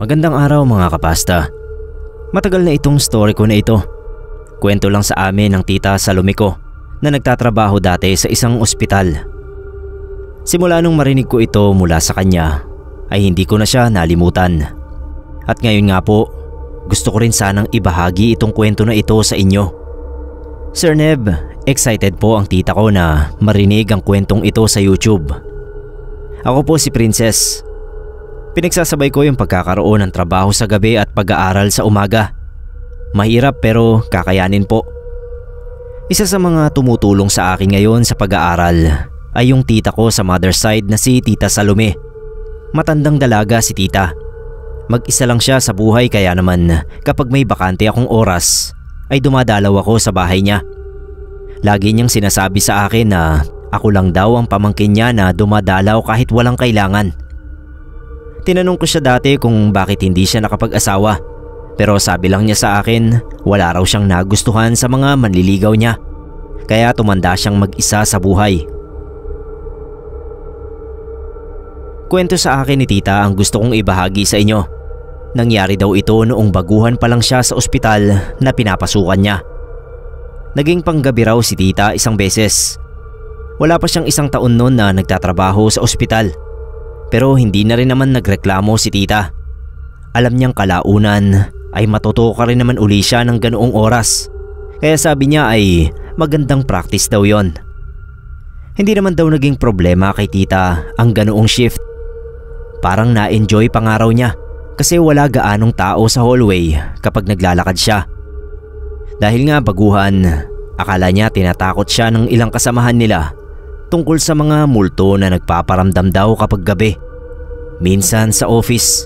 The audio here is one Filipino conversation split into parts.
Magandang araw mga kapasta. Matagal na itong story ko na ito. Kwento lang sa amin ng tita Salome ko na nagtatrabaho dati sa isang ospital. Simula nung marinig ko ito mula sa kanya ay hindi ko na siya nalimutan. At ngayon nga po, gusto ko rin sanang ibahagi itong kwento na ito sa inyo. Sir Neb, excited po ang tita ko na marinig ang kwentong ito sa YouTube. Ako po si Princess. Pinagsasabay ko yung pagkakaroon ng trabaho sa gabi at pag-aaral sa umaga. Mahirap pero kakayanin po. Isa sa mga tumutulong sa akin ngayon sa pag-aaral ay yung tita ko sa mother side na si Tita Salome. Matandang dalaga si tita. Mag-isa lang siya sa buhay kaya naman kapag may bakante akong oras ay dumadalaw ako sa bahay niya. Lagi niyang sinasabi sa akin na ako lang daw ang pamangkin niya na dumadalaw kahit walang kailangan. Tinanong ko siya dati kung bakit hindi siya nakapag-asawa, pero sabi lang niya sa akin wala raw siyang nagustuhan sa mga manliligaw niya, kaya tumanda siyang mag-isa sa buhay. Kwento sa akin ni tita ang gusto kong ibahagi sa inyo. Nangyari daw ito noong baguhan pa lang siya sa ospital na pinapasukan niya. Naging panggabi raw si tita isang beses. Wala pa siyang 1 taon noon na nagtatrabaho sa ospital. Pero hindi na rin naman nagreklamo si tita. Alam niyang kalaunan ay matutuka rin naman uli siya ng ganoong oras. Kaya sabi niya ay magandang practice daw yon. Hindi naman daw naging problema kay tita ang ganoong shift. Parang na-enjoy pa nga raw niya kasi wala gaanong tao sa hallway kapag naglalakad siya. Dahil nga baguhan, akala niya tinatakot siya ng ilang kasamahan nila tungkol sa mga multo na nagpaparamdam daw kapag gabi. Minsan sa office,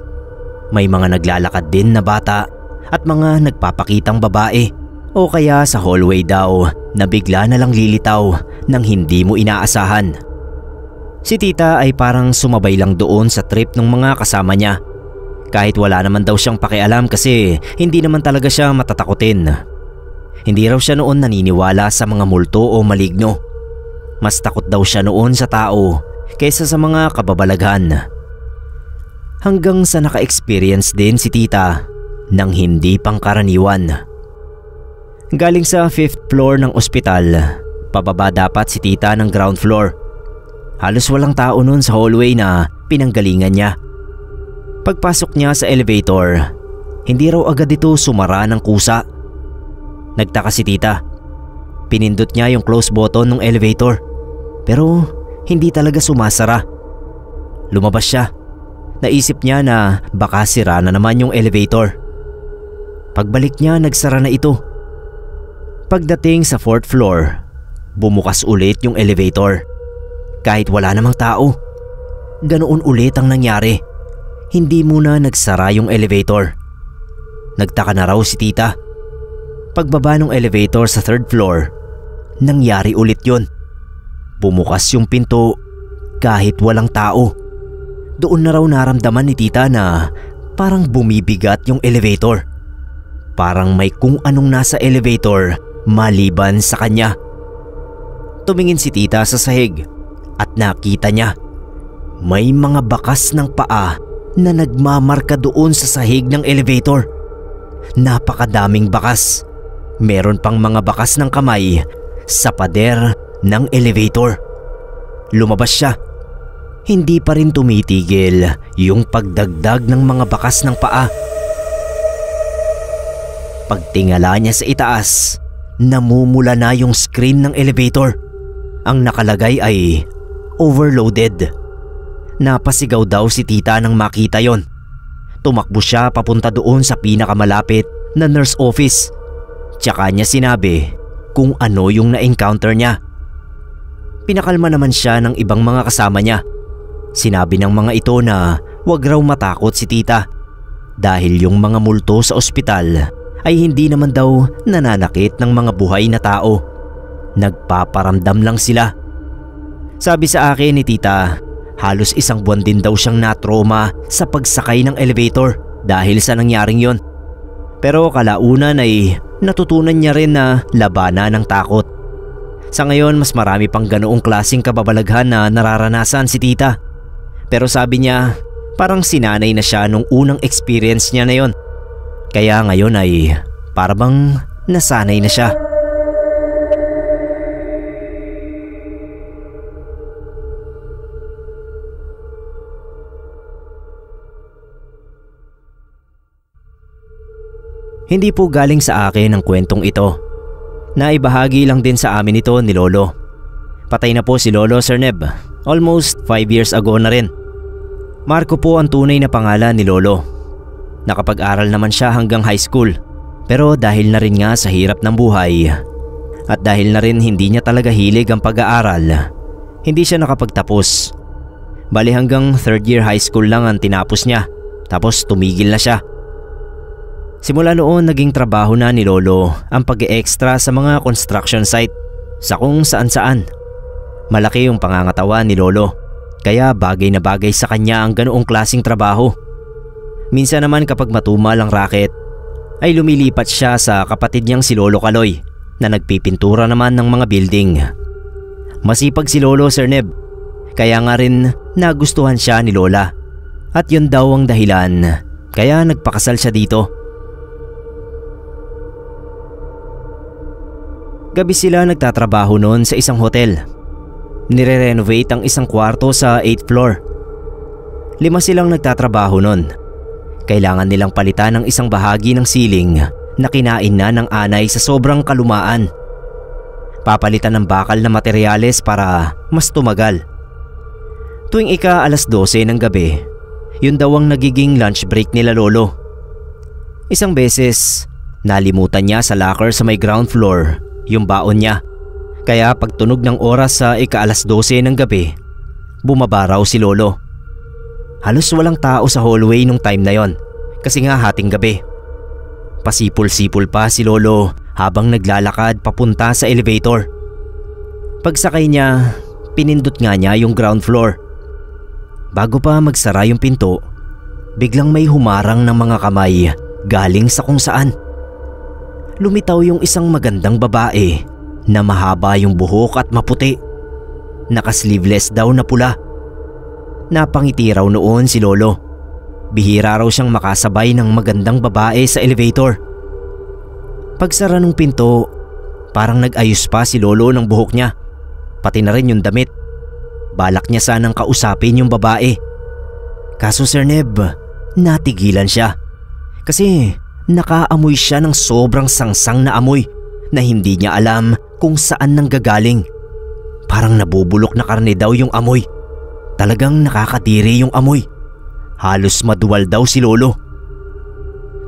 may mga naglalakad din na bata at mga nagpapakitang babae o kaya sa hallway daw na bigla na lang lilitaw nang hindi mo inaasahan. Si tita ay parang sumabay lang doon sa trip ng mga kasama niya. Kahit wala naman daw siyang pakialam kasi hindi naman talaga siya matatakutin. Hindi raw siya noon naniniwala sa mga multo o maligno. Mas takot daw siya noon sa tao kaysa sa mga kababalaghan. Hanggang sa naka-experience din si tita ng hindi pangkaraniwan. Galing sa 5th floor ng ospital, pababa dapat si tita ng ground floor. Halos walang tao noon sa hallway na pinanggalingan niya. Pagpasok niya sa elevator, hindi raw agad ito sumara ng kusa. Nagtaka si tita. Pinindot niya yung close button ng elevator pero hindi talaga sumasara. Lumabas siya. Naisip niya na baka sira na naman yung elevator. Pagbalik niya, nagsara na ito. Pagdating sa 4th floor, bumukas ulit yung elevator. Kahit wala namang tao. Ganoon ulit ang nangyari. Hindi muna nagsara yung elevator. Nagtaka na raw si tita. Pagbaba ng elevator sa 3rd floor, nangyari ulit yun. Bumukas yung pinto kahit walang tao. Doon na raw naramdaman ni tita na parang bumibigat yung elevator. Parang may kung anong nasa elevator maliban sa kanya. Tumingin si tita sa sahig at nakita niya may mga bakas ng paa na nagmamarka doon sa sahig ng elevator. Napakadaming bakas. Meron pang mga bakas ng kamay sa pader ng elevator. Lumabas siya. Hindi pa rin tumitigil yung pagdagdag ng mga bakas ng paa. Pagtingala niya sa itaas, namumula na yung screen ng elevator. Ang nakalagay ay overloaded. Napasigaw daw si tita nang makita yon. Tumakbo siya papunta doon sa pinakamalapit na nurse office. Tsaka niya sinabi kung ano yung na-encounter niya. Pinakalma naman siya ng ibang mga kasama niya. Sinabi ng mga ito na wag raw matakot si tita dahil yung mga multo sa ospital ay hindi naman daw nananakit ng mga buhay na tao. Nagpaparamdam lang sila. Sabi sa akin ni tita, halos 1 buwan din daw siyang na-trauma sa pagsakay ng elevator dahil sa nangyaring yon. Pero kalaunan ay natutunan niya rin na labanan ng takot. Sa ngayon mas marami pang ganoong klaseng kababalaghan na nararanasan si tita. Pero sabi niya Parang sinanay na siya nung unang experience niya na yon. Kaya ngayon ay parang nasanay na siya. Hindi po galing sa akin ang kwentong ito. Naibahagi lang din sa amin ito ni Lolo. Patay na po si Lolo, Sir Neb. Almost 5 years ago na rin. Marco po ang tunay na pangalan ni Lolo. Nakapag-aral naman siya hanggang high school. Pero dahil na rin nga sa hirap ng buhay at dahil na rin hindi niya talaga hilig ang pag-aaral, hindi siya nakapagtapos. Bali hanggang 3rd year high school lang ang tinapos niya, tapos tumigil na siya. Simula noon naging trabaho na ni Lolo ang pag-e-extra sa mga construction site sa kung saan-saan. Malaki yung pangangatawan ni Lolo, kaya bagay na bagay sa kanya ang ganoong klaseng trabaho. Minsan naman kapag matumal ang racket, ay lumilipat siya sa kapatid niyang si Lolo Kaloy na nagpipintura naman ng mga building. Masipag si Lolo, Sir Neb, kaya nga rin nagustuhan siya ni Lola. At yun daw ang dahilan kaya nagpakasal siya dito. Gabi sila nagtatrabaho noon sa isang hotel. Nire-renovate ang isang kwarto sa 8th floor. 5 silang nagtatrabaho noon. Kailangan nilang palitan ang isang bahagi ng ceiling na kinain na ng anay sa sobrang kalumaan. Papalitan ng bakal na materyales para mas tumagal. Tuwing ika 12:00 ng gabi, yun daw ang nagiging lunch break nila Lolo. Isang beses, nalimutan niya sa locker sa may ground floor yung baon niya. Kaya pagtunog ng oras sa ika 12:00 ng gabi, bumaba raw si Lolo. Halos walang tao sa hallway nung time na yon kasi nga hating gabi. Pasipol-sipol pa si Lolo habang naglalakad papunta sa elevator. Pagsakay niya, pinindot nga niya yung ground floor. Bago pa magsara yung pinto, biglang may humarang ng mga kamay galing sa kung saan. Lumitaw yung isang magandang babae na mahaba yung buhok at maputi. Naka-sleeveless daw na pula. Napangiti raw noon si Lolo. Bihira raw siyang makasabay ng magandang babae sa elevator. Pagsara ng pinto, parang nag-ayos pa si Lolo ng buhok niya, pati na rin yung damit. Balak niya sanang kausapin yung babae. Kaso Sir Neb, natigilan siya. Kasi nakaamoy siya ng sobrang sangsang na amoy na hindi niya alam kung saan nanggagaling. Parang nabubulok na karne daw yung amoy. Talagang nakakadiri yung amoy. Halos maduwal daw si Lolo.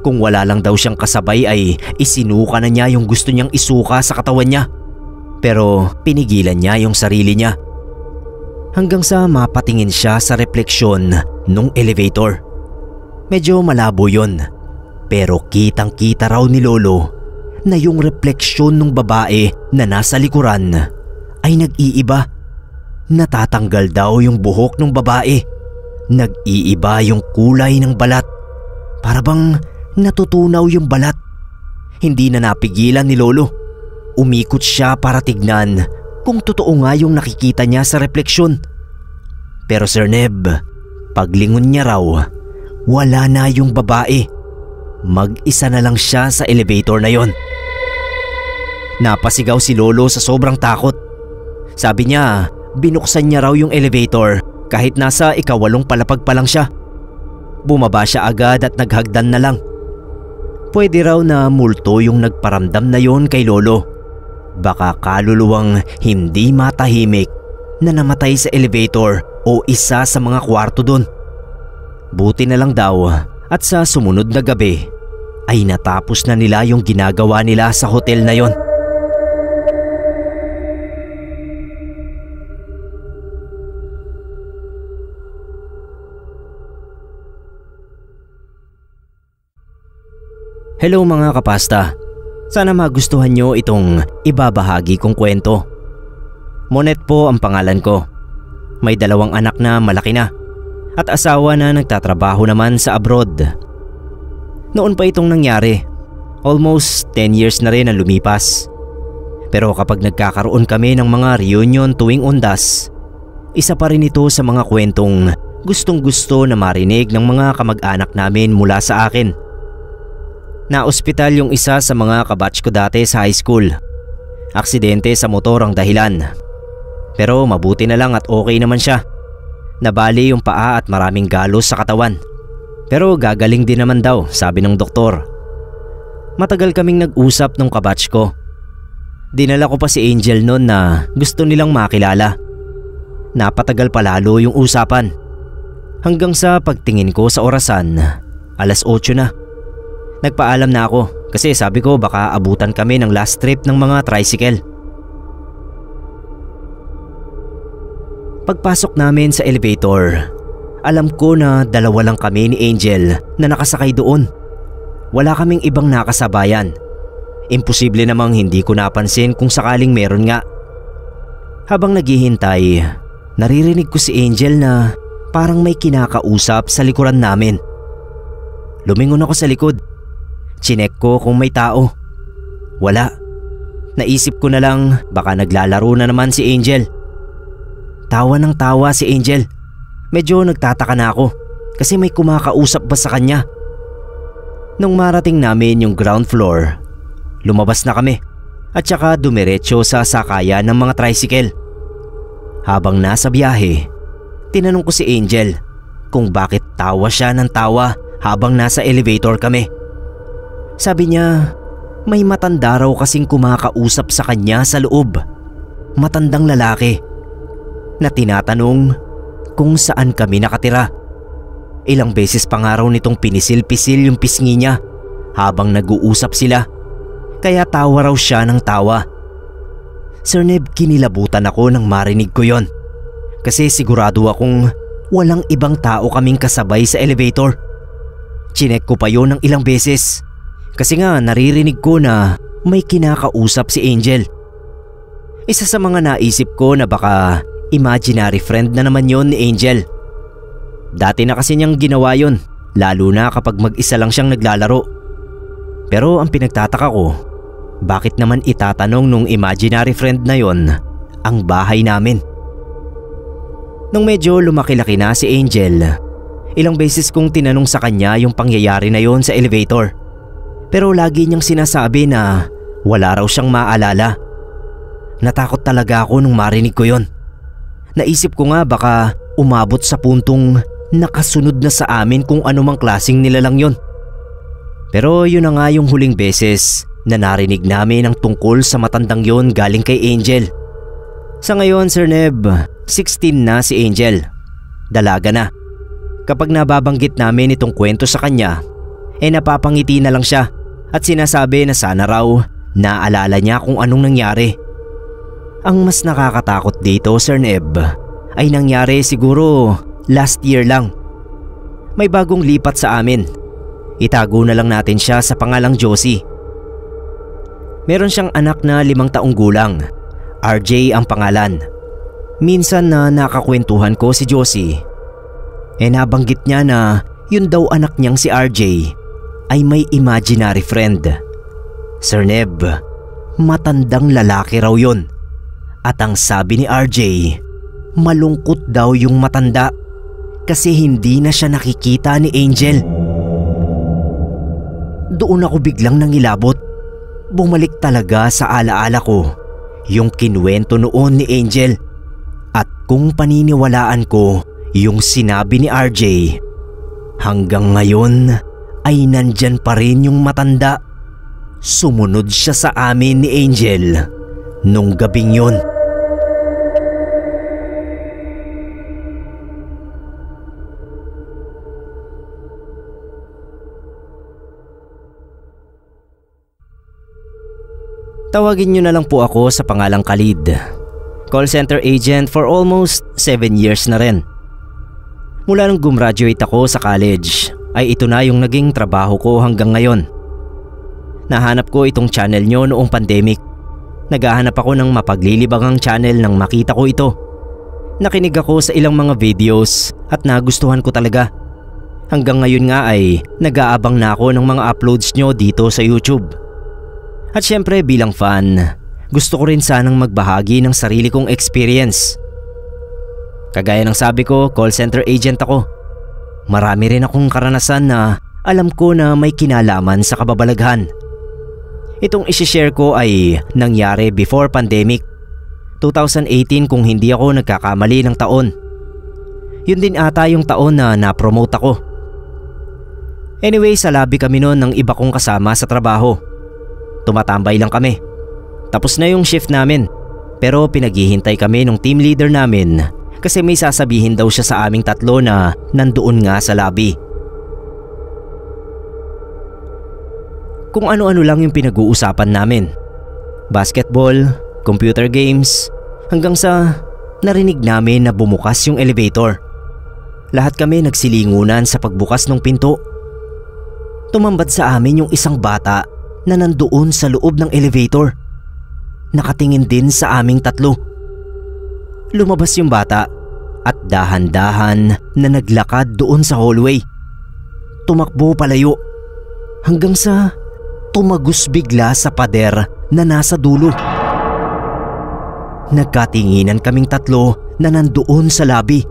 Kung wala lang daw siyang kasabay ay isinuka na niya yung gusto niyang isuka sa katawan niya. Pero pinigilan niya yung sarili niya. Hanggang sa mapatingin siya sa refleksyon nung elevator. Medyo malabo yun. Pero kitang-kita raw ni Lolo na yung refleksyon ng babae na nasa likuran ay nag-iiba. Natatanggal daw yung buhok ng babae. Nag-iiba yung kulay ng balat. Para bang natutunaw yung balat. Hindi na napigilan ni Lolo. Umikot siya para tignan kung totoo nga yung nakikita niya sa refleksyon. Pero Sir Neb, paglingon niya raw, wala na yung babae. Mag-isa na lang siya sa elevator na yon. Napasigaw si Lolo sa sobrang takot. Sabi niya, binuksan niya raw yung elevator kahit nasa ika-8 palapag pa lang siya. Bumaba siya agad at naghagdan na lang. Pwede raw na multo yung nagparamdam na yon kay Lolo. Baka kaluluwang hindi matahimik na namatay sa elevator o isa sa mga kwarto dun. Buti na lang daw at sa sumunod na gabi ay natapos na nila yung ginagawa nila sa hotel na yon. Hello mga kapasta. Sana magustuhan nyo itong ibabahagi kong kwento. Monet po ang pangalan ko. May 2 anak na malaki na at asawa na nagtatrabaho naman sa abroad. Noon pa itong nangyari. Almost 10 years na rin ang lumipas. Pero kapag nagkakaroon kami ng mga reunion tuwing undas, isa pa rin ito sa mga kwentong gustong-gusto na marinig ng mga kamag-anak namin mula sa akin. Na-ospital yung isa sa mga kabatch ko dati sa high school. Aksidente sa motor ang dahilan. Pero mabuti na lang at okay naman siya. Nabali yung paa at maraming galos sa katawan. Pero gagaling din naman daw, sabi ng doktor. Matagal kaming nag-usap nung kabatch ko. Dinala ko pa si Angel noon na gusto nilang makilala. Napatagal pa lalo yung usapan. Hanggang sa pagtingin ko sa orasan, 8:00 na. Nagpaalam na ako kasi sabi ko baka abutan kami ng last trip ng mga tricycle. Pagpasok namin sa elevator, alam ko na dalawa lang kami ni Angel na nakasakay doon. Wala kaming ibang nakasabayan. Imposible namang hindi ko napansin kung sakaling meron nga. Habang naghihintay, naririnig ko si Angel na parang may kinakausap sa likuran namin. Lumingon ako sa likod. Chinek ko kung may tao. Wala. Naisip ko na lang baka naglalaro na naman si Angel. Tawa ng tawa si Angel. Medyo nagtataka na ako kasi may kumakausap ba sa kanya. Nung marating namin yung ground floor, lumabas na kami at saka dumiretso sa sakayan ng mga tricycle. Habang nasa biyahe, tinanong ko si Angel kung bakit tawa siya ng tawa habang nasa elevator kami. Sabi niya, may matanda raw kasing kumakausap sa kanya sa loob. Matandang lalaki na tinatanong kung saan kami nakatira. Ilang beses pa nga raw nitong pinisil-pisil yung pisngi niya habang nag-uusap sila. Kaya tawa raw siya ng tawa. Sir Neb, kinilabutan ako nang marinig ko yon. Kasi sigurado akong walang ibang tao kaming kasabay sa elevator. Chinek ko pa yon ng ilang beses. Kasi nga naririnig ko na may kinakausap si Angel. Isa sa mga naisip ko na baka imaginary friend na naman yon ni Angel. Dati na kasi niyang ginawa yon, lalo na kapag mag-isa lang siyang naglalaro. Pero ang pinagtataka ko, bakit naman itatanong nung imaginary friend na yon ang bahay namin? Nung medyo lumaki-laki na si Angel, ilang beses kong tinanong sa kanya yung pangyayari na yon sa elevator. Pero lagi niyang sinasabi na wala raw siyang maalala. Natakot talaga ako nung marinig ko yon. Naisip ko nga baka umabot sa puntong nakasunod na sa amin kung anumang klaseng nilalang yon. Pero yun na nga yung huling beses na narinig namin ang tungkol sa matandang yon galing kay Angel. Sa ngayon, Sir Neb, 16 na si Angel. Dalaga na. Kapag nababanggit namin itong kwento sa kanya, napapangiti na lang siya at sinasabi na sana raw naalala niya kung anong nangyari. Ang mas nakakatakot dito, Sir Neb, ay nangyari siguro last year lang. May bagong lipat sa amin. Itago na lang natin siya sa pangalang Josie. Meron siyang anak na 5 taong gulang. RJ ang pangalan. Minsan na nakakwentuhan ko si Josie, nabanggit niya na yun daw anak niyang si RJ ay may imaginary friend. Sir Neb, matandang lalaki raw yun. At ang sabi ni RJ, malungkot daw yung matanda kasi hindi na siya nakikita ni Angel. Doon ako biglang nangilabot. Bumalik talaga sa alaala ko yung kinuwento noon ni Angel. At kung paniniwalaan ko yung sinabi ni RJ, hanggang ngayon ay nandyan pa rin yung matanda. Sumunod siya sa amin ni Angel nung gabing yun. Tawagin niyo na lang po ako sa pangalang Khalid. Call center agent for almost 7 years na rin. Mula nung gumraduate ako sa college, ay ito na yung naging trabaho ko hanggang ngayon. Nahanap ko itong channel nyo noong pandemic. Naghahanap ako ng mapaglilibangang channel nang makita ko ito. Nakinig ako sa ilang mga videos at nagustuhan ko talaga. Hanggang ngayon nga ay nag-aabang na ako ng mga uploads nyo dito sa YouTube. At syempre bilang fan, gusto ko rin sanang magbahagi ng sarili kong experience. Kagaya ng sabi ko, call center agent ako. Marami rin akong karanasan na alam ko na may kinalaman sa kababalaghan. Itong isishare ko ay nangyari before pandemic. 2018 kung hindi ako nagkakamali ng taon. Yun din ata yung taon na na-promote ako. Anyway, sa lobby kami noon ng iba kong kasama sa trabaho. Tumatambay lang kami. Tapos na yung shift namin. Pero pinaghihintay kami ng team leader namin kasi may sasabihin daw siya sa aming tatlo na nandoon nga sa lobby. Kung ano-ano lang yung pinag-uusapan namin. Basketball, computer games, hanggang sa narinig namin na bumukas yung elevator. Lahat kami nagsilingunan sa pagbukas ng pinto. Tumambad sa amin yung isang bata na nandoon sa loob ng elevator. Nakatingin din sa aming tatlo. Lumabas yung bata at dahan-dahan na naglakad doon sa hallway. Tumakbo palayo hanggang sa tumagos bigla sa pader na nasa dulo. Nagkatinginan kaming tatlo na nandoon sa lobby.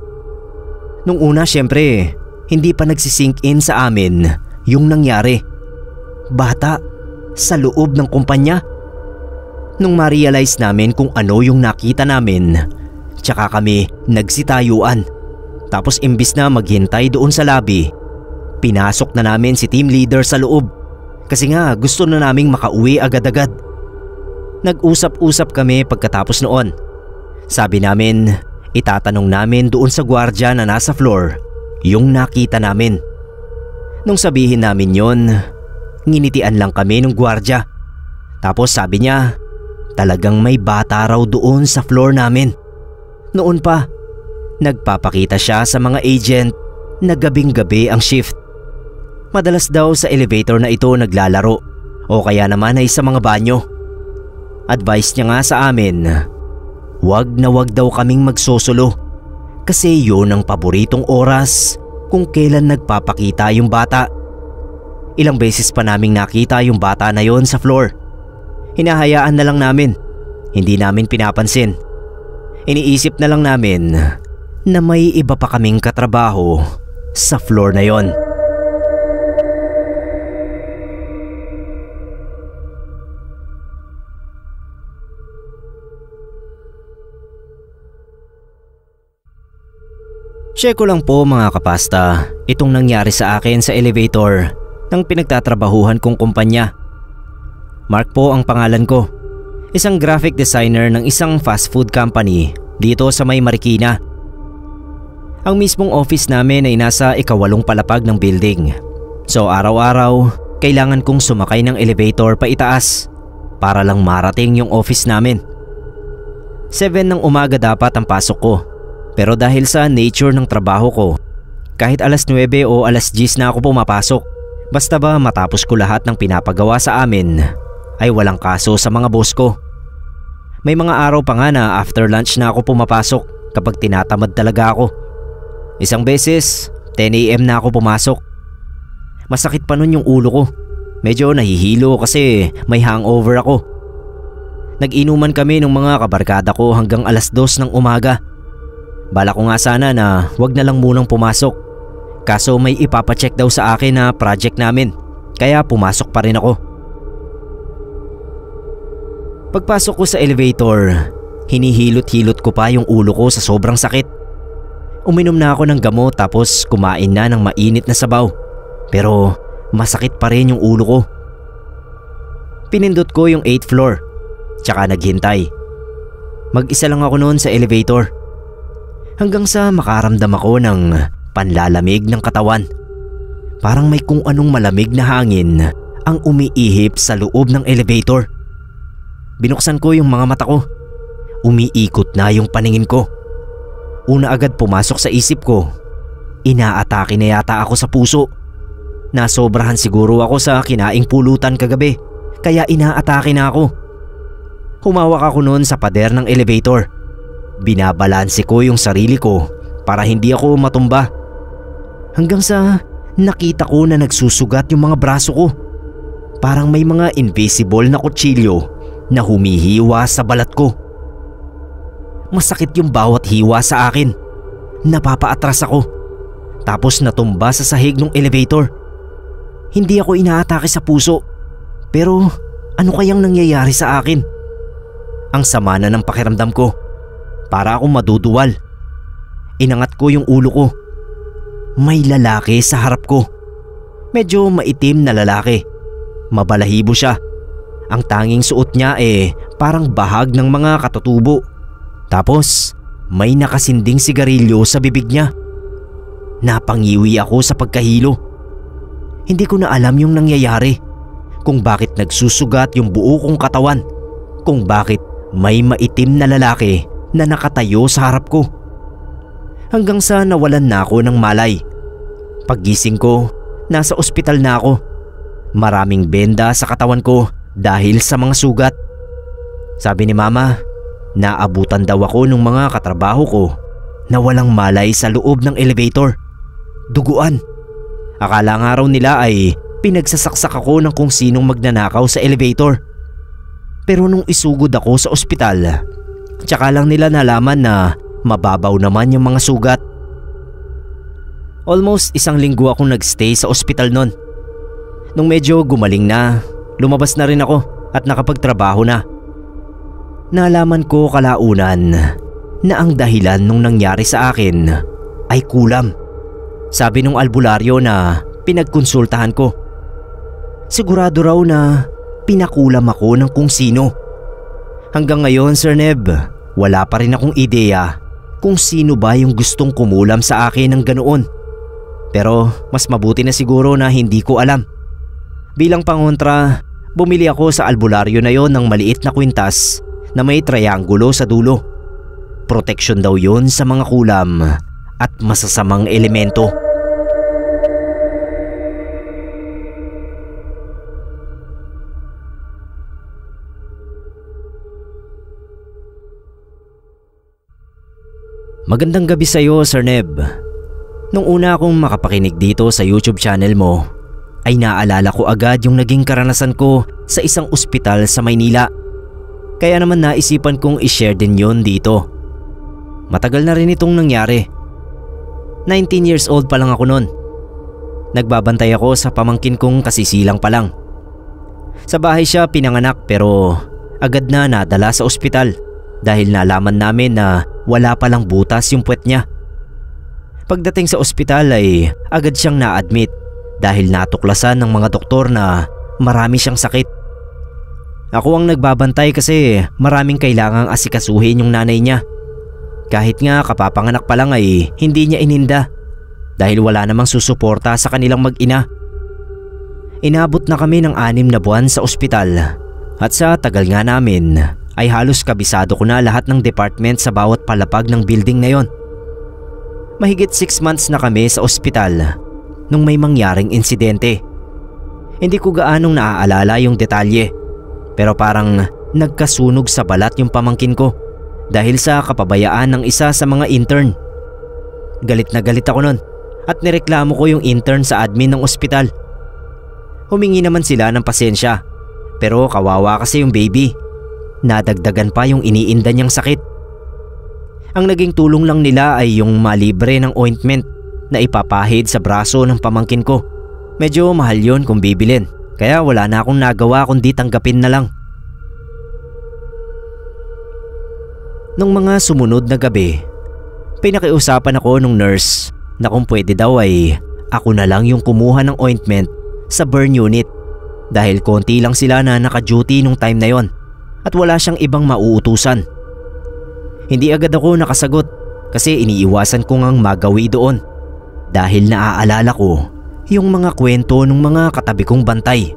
Nung una syempre, hindi pa nagsisink in sa amin yung nangyari. Bata sa loob ng kumpanya. Nung ma-realize namin kung ano yung nakita namin, tsaka kami nagsitayuan. Tapos imbis na maghintay doon sa lobby, pinasok na namin si team leader sa loob. Kasi nga gusto na naming makauwi agad-agad. Nag-usap-usap kami pagkatapos noon. Sabi namin, itatanong namin doon sa gwardiya na nasa floor yung nakita namin. Nung sabihin namin yon, nginitian lang kami ng gwardiya. Tapos sabi niya, talagang may bata raw doon sa floor namin. Noon pa, nagpapakita siya sa mga agent na gabing-gabi ang shift. Madalas daw sa elevator na ito naglalaro o kaya naman ay sa mga banyo. Advice niya nga sa amin, wag na wag daw kaming magsosolo kasi yun ang paboritong oras kung kailan nagpapakita yung bata. Ilang beses pa naming nakita yung bata na yon sa floor. Hinahayaan na lang namin. Hindi namin pinapansin. Iniisip na lang namin na may iba pa kaming katrabaho sa floor na yon. Share ko lang po mga kapasta itong nangyari sa akin sa elevator ng pinagtatrabahuhan kong kumpanya. Mark po ang pangalan ko. Isang graphic designer ng isang fast food company dito sa may Marikina. Ang mismong office namin ay nasa ika-8 palapag ng building. So araw-araw, kailangan kong sumakay ng elevator pa itaas para lang marating yung office namin. 7 ng umaga dapat ang pasok ko. Pero dahil sa nature ng trabaho ko, kahit alas 9 o alas 10 na ako pumapasok, basta ba matapos ko lahat ng pinapagawa sa amin, ay walang kaso sa mga boss ko. May mga araw pa nga na after lunch na ako pumapasok kapag tinatamad talaga ako. Isang beses, 10 AM na ako pumasok. Masakit pa nun yung ulo ko. Medyo nahihilo kasi may hangover ako. Nag-inuman kami ng mga kabarkada ko hanggang alas 2 ng umaga. Bala ko nga sana na wag na lang munang pumasok. Kaso may ipapacheck daw sa akin na project namin, kaya pumasok pa rin ako. Pagpasok ko sa elevator, hinihilot-hilot ko pa yung ulo ko sa sobrang sakit. Uminom na ako ng gamot tapos kumain na ng mainit na sabaw. Pero masakit pa rin yung ulo ko. Pinindot ko yung 8th floor, tsaka naghintay. Mag-isa lang ako noon sa elevator. Hanggang sa makaramdam ako ng panlalamig ng katawan. Parang may kung anong malamig na hangin ang umiihip sa loob ng elevator. Binuksan ko yung mga mata ko. Umiikot na yung paningin ko. Una agad pumasok sa isip ko, inaatake na yata ako sa puso. Nasobrahan siguro ako sa kinaing pulutan kagabi, kaya inaatake na ako. Humawak ako noon sa pader ng elevator. Binabalanse ko yung sarili ko para hindi ako matumba. Hanggang sa nakita ko na nagsusugat yung mga braso ko. Parang may mga invisible na kutsilyo na humihiwa sa balat ko. Masakit yung bawat hiwa sa akin. napapaatras ako. Tapos natumba sa sahig ng elevator. Hindi ako inaatake sa puso. Pero ano kayang nangyayari sa akin? Ang sama na ng pakiramdam ko. Para akong maduduwal. Inangat ko yung ulo ko. May lalaki sa harap ko. Medyo maitim na lalaki. Mabalahibo siya. Ang tanging suot niya parang bahag ng mga katutubo. Tapos may nakasinding sigarilyo sa bibig niya. Napangiwi ako sa pagkahilo. Hindi ko na alam yung nangyayari. Kung bakit nagsusugat yung buo kong katawan. Kung bakit may maitim na lalaki na nakatayo sa harap ko. Hanggang sa nawalan na ako ng malay. Paggising ko, nasa ospital na ako. Maraming benda sa katawan ko dahil sa mga sugat. Sabi ni mama, naabutan daw ako ng mga katrabaho ko na walang malay sa loob ng elevator. Duguan. Akala nga raw nila ay pinagsasaksak ako ng kung sinong magnanakaw sa elevator. Pero nung isugod ako sa ospital, tsaka lang nila nalaman na mababaw naman yung mga sugat. Almost 1 linggo akong nagstay sa ospital nun. Nung medyo gumaling na, lumabas na rin ako at nakapagtrabaho na. Nalaman ko kalaunan na ang dahilan nung nangyari sa akin ay kulam. Sabi nung albularyo na pinagkonsultahan ko. Sigurado raw na pinakulam ako ng kung sino. Hanggang ngayon, Sir Neb, wala pa rin akong ideya kung sino ba yung gustong kumulam sa akin ng ganoon. Pero mas mabuti na siguro na hindi ko alam. Bilang pangontra, bumili ako sa albularyo na yon ng maliit na kwintas na may triangulo sa dulo. Proteksyon daw yon sa mga kulam at masasamang elemento. Magandang gabi sa iyo, Sir Neb. Nung una akong makapakinig dito sa YouTube channel mo, ay naalala ko agad yung naging karanasan ko sa isang ospital sa Maynila. Kaya naman naisipan kong i-share din yon dito. Matagal na rin itong nangyari. 19 years old pa lang ako noon. Nagbabantay ako sa pamangkin kong kasisilang pa lang. Sa bahay siya pinanganak pero agad na nadala sa ospital dahil nalaman namin na wala palang butas yung puwet niya. Pagdating sa ospital ay agad siyang na-admit dahil natuklasan ng mga doktor na marami siyang sakit. Ako ang nagbabantay kasi maraming kailangang asikasuhin yung nanay niya. Kahit nga kapapanganak pa lang ay hindi niya ininda dahil wala namang susuporta sa kanilang mag-ina. Inabot na kami ng 6 na buwan sa ospital at sa tagal nga namin ay halos kabisado ko na lahat ng department sa bawat palapag ng building na yon. Mahigit 6 months na kami sa ospital nung may mangyaring insidente. Hindi ko gaanong naaalala yung detalye pero parang nagkasunog sa balat yung pamangkin ko dahil sa kapabayaan ng isa sa mga intern. Galit na galit ako nun at nireklamo ko yung intern sa admin ng ospital. Humingi naman sila ng pasensya pero kawawa kasi yung baby. Nadagdagan pa yung iniinda niyang sakit. Ang naging tulong lang nila ay yung malibre ng ointment na ipapahid sa braso ng pamangkin ko. Medyo mahal yon kung bibilin kaya wala na akong nagawa kundi tanggapin na lang. Nung mga sumunod na gabi, pinakiusapan ako nung nurse na kung pwede daw ay ako na lang yung kumuha ng ointment sa burn unit dahil konti lang sila na naka-duty nung time na yon at wala siyang ibang mauutusan. Hindi agad ako nakasagot kasi iniiwasan ko ngang magawi doon dahil naaalala ko yung mga kwento ng mga katabi kong bantay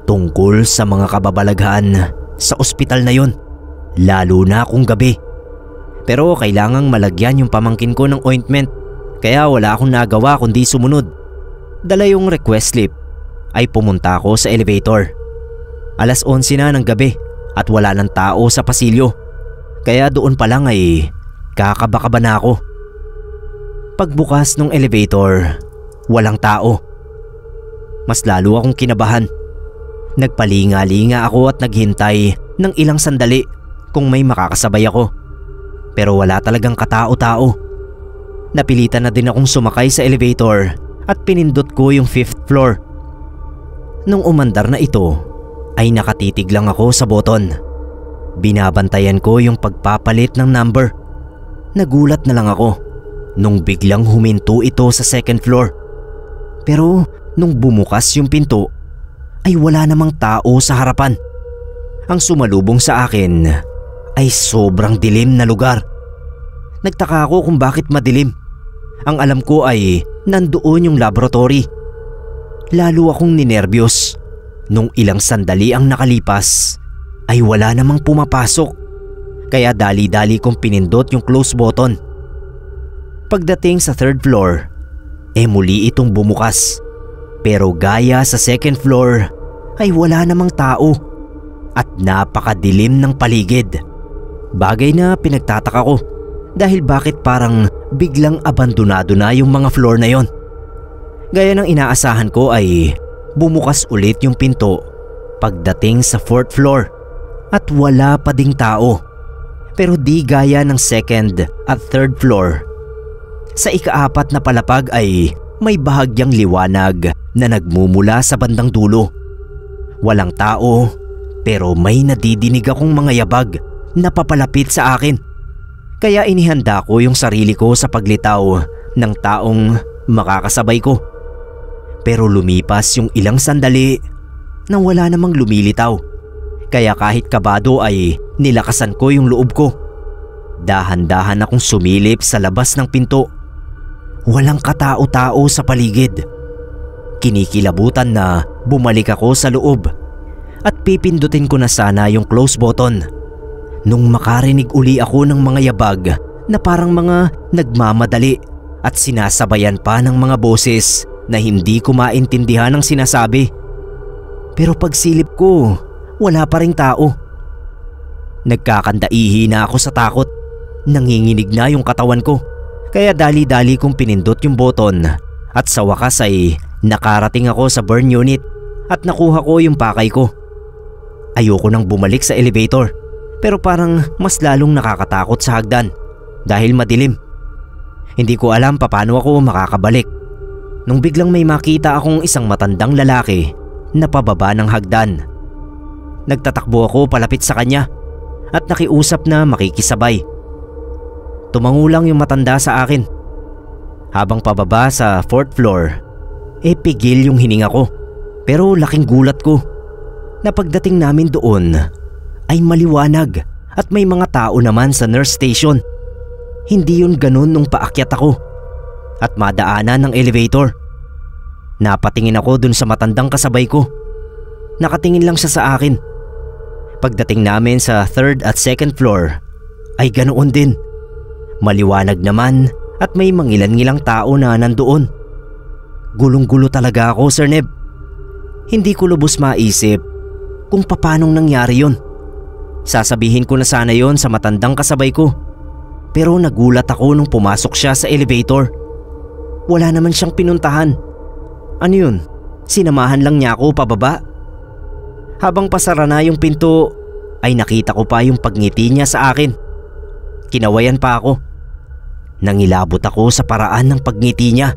tungkol sa mga kababalaghan sa ospital na yon, lalo na kung gabi. Pero kailangang malagyan yung pamangkin ko ng ointment kaya wala akong nagawa kundi sumunod. Dala yung request slip ay pumunta ako sa elevator. 11:00 na ng gabi at wala ng tao sa pasilyo kaya doon pa lang ay kakaba-kaba na ako. Pagbukas ng elevator, walang tao. Mas lalo akong kinabahan. Nagpalinga-linga ako at naghintay ng ilang sandali kung may makakasabay ako. Pero wala talagang katao-tao. Napilitan na din akong sumakay sa elevator at pinindot ko yung 5th floor. Nung umandar na ito, ay nakatitig lang ako sa button. Binabantayan ko yung pagpapalit ng number. Nagulat na lang ako nung biglang huminto ito sa 2nd floor. Pero nung bumukas yung pinto, ay wala namang tao sa harapan. Ang sumalubong sa akin ay sobrang dilim na lugar. Nagtaka ako kung bakit madilim. Ang alam ko ay nandoon yung laboratory. Lalo akong ninerbiyos nung ilang sandali ang nakalipas ay wala namang pumapasok. Kaya dali-dali kong pinindot yung close button. Pagdating sa 3rd floor, muli itong bumukas. Pero gaya sa 2nd floor ay wala namang tao at napakadilim ng paligid. Bagay na pinagtataka ko dahil bakit parang biglang abandonado na yung mga floor na yon. Gaya ng inaasahan ko ay bumukas ulit yung pinto pagdating sa 4th floor at wala pa ding tao. Pero di gaya ng 2nd at 3rd floor. Sa ika-4 na palapag ay may bahagyang liwanag na nagmumula sa bandang dulo. Walang tao pero may nadidinig akong mga yabag na papalapit sa akin. Kaya inihanda ko yung sarili ko sa paglitaw ng taong makakasabay ko. Pero lumipas yung ilang sandali nang wala namang lumilitaw. Kaya kahit kabado ay nilakasan ko yung loob ko. Dahan-dahan akong sumilip sa labas ng pinto. Walang katao-tao sa paligid. Kinikilabutan na bumalik ako sa loob at pipindutin ko na sana yung close button nung makarinig uli ako ng mga yabag na parang mga nagmamadali at sinasabayan pa ng mga boses na hindi ko maintindihan ang sinasabi. Pero pagsilip ko, wala pa ring tao. Nagkakandaihi na ako sa takot. Nanginginig na yung katawan ko. Kaya dali-dali kong pinindot yung button at sa wakas ay nakarating ako sa burn unit at nakuha ko yung pakay ko. Ayoko nang bumalik sa elevator pero parang mas lalong nakakatakot sa hagdan dahil madilim. Hindi ko alam paano ako makakabalik nung biglang may makita akong isang matandang lalaki na pababa ng hagdan. Nagtatakbo ako palapit sa kanya at nakiusap na makikisabay. Tumango lang yung matanda sa akin. Habang pababa sa 4th floor, pigil yung hininga ko. Pero laking gulat ko na pagdating namin doon ay maliwanag at may mga tao naman sa nurse station. Hindi yun ganun nung paakyat ako at madaanan ng elevator. Napatingin ako dun sa matandang kasabay ko. Nakatingin lang siya sa akin. Pagdating namin sa 3rd at 2nd floor ay ganoon din. Maliwanag naman at may mangilan-ngilang tao na nandoon. Gulong-gulo talaga ako, Sir Neb. Hindi ko lubos maisip kung papanong nangyari yun. Sasabihin ko na sana yon sa matandang kasabay ko. Pero nagulat ako nung pumasok siya sa elevator. Wala naman siyang pinuntahan. Ano yun? Sinamahan lang niya ako pababa? Habang pasara na yung pinto ay nakita ko pa yung pagngiti niya sa akin. Kinawayan pa ako. Nangilabot ako sa paraan ng pagngiti niya.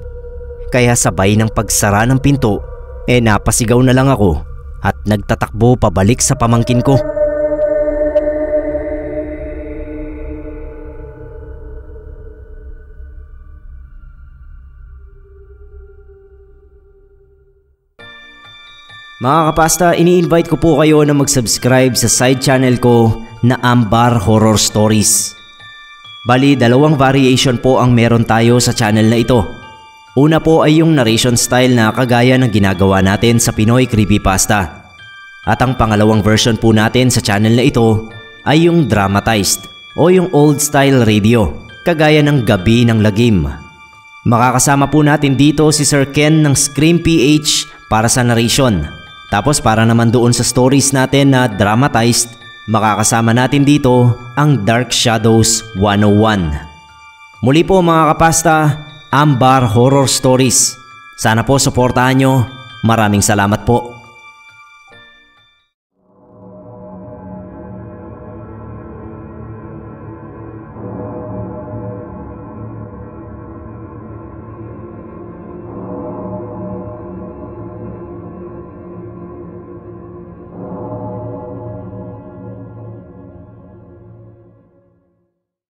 Kaya sabay ng pagsara ng pinto napasigaw na lang ako at nagtatakbo pabalik sa pamangkin ko. Mga kapasta, ini-invite ko po kayo na mag-subscribe sa side channel ko na Ambar Horror Stories. Bali, dalawang variation po ang meron tayo sa channel na ito. Una po ay yung narration style na kagaya ng ginagawa natin sa Pinoy Creepypasta. At ang pangalawang version po natin sa channel na ito ay yung dramatized o yung old style radio, kagaya ng Gabi ng Lagim. Makakasama po natin dito si Sir Ken ng Scream PH para sa narration. Tapos para naman doon sa stories natin na dramatized, makakasama natin dito ang Dark Shadows 101. Muli po mga kapasta, Ambar Horror Stories. Sana po suportahan nyo. Maraming salamat po.